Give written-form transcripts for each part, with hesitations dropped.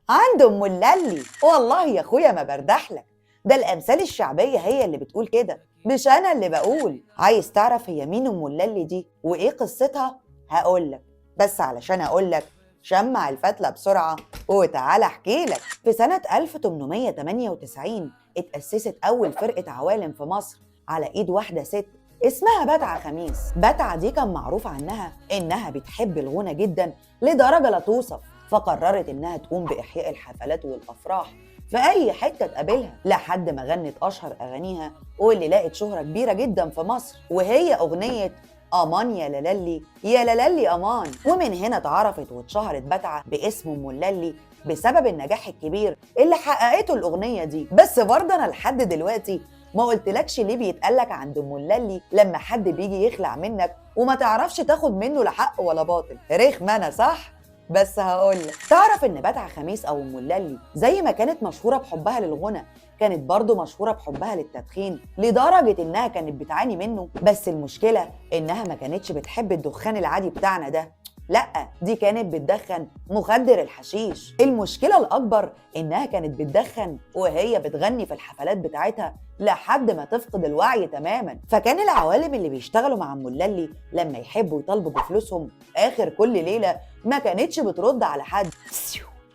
عند ام اللالي. والله يا اخويا ما بردحلك، ده الامثال الشعبيه هي اللي بتقول كده، مش انا اللي بقول. عايز تعرف هي مين ام اللالي دي وايه قصتها؟ هقولك، بس علشان اقولك شمع الفتله بسرعه وتعالى احكيلك. في سنه 1898 اتاسست اول فرقه عوالم في مصر على ايد واحده ست اسمها بتعة خميس. بتعة دي كان معروف عنها انها بتحب الغنى جدا لدرجه لا توصف، فقررت انها تقوم باحياء الحفلات والافراح في اي حته تقابلها، لحد ما غنت اشهر اغانيها واللي لقت شهره كبيره جدا في مصر، وهي اغنيه امان يا لالي يا لالي امان. ومن هنا اتعرفت واتشهرت بتعة باسم ام اللالي بسبب النجاح الكبير اللي حققته الاغنيه دي. بس برضه انا لحد دلوقتي ما قلتلكش ليه بيتقالك عند ام اللالي لما حد بيجي يخلع منك وما تعرفش تاخد منه لا حق ولا باطل؟ رخمه انا صح؟ بس هقولك، تعرف ان بتعة خميس او ام اللالي زي ما كانت مشهوره بحبها للغنى كانت برضه مشهوره بحبها للتدخين، لدرجه انها كانت بتعاني منه. بس المشكله انها ما كانتش بتحب الدخان العادي بتاعنا ده، لا دي كانت بتدخن مخدر الحشيش. المشكله الاكبر انها كانت بتدخن وهي بتغني في الحفلات بتاعتها لحد ما تفقد الوعي تماما. فكان العوالم اللي بيشتغلوا مع ام اللالي لما يحبوا يطالبوا بفلوسهم اخر كل ليله ما كانتش بترد على حد،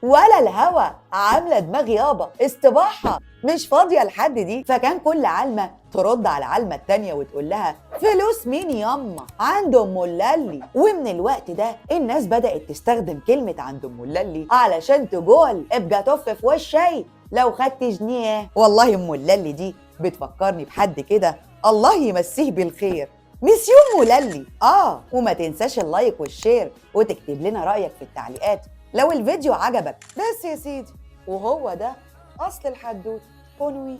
ولا الهوا عامله دماغ يابا استباحه مش فاضيه لحد دي. فكان كل علمه ترد على العلمه التانيه وتقول لها فلوس مين ياما؟ عند ام اللالي. ومن الوقت ده الناس بدات تستخدم كلمه عند ام اللالي علشان تقول ابقى تف في وشي لو خدت جنيه. والله ام اللالي دي بتفكرني بحد كده الله يمسيه بالخير، ميسيو ام لالي. وما تنساش اللايك والشير وتكتب لنا رايك في التعليقات لو الفيديو عجبك. بس يا سيدي، وهو ده اصل الحدوته. بونوي.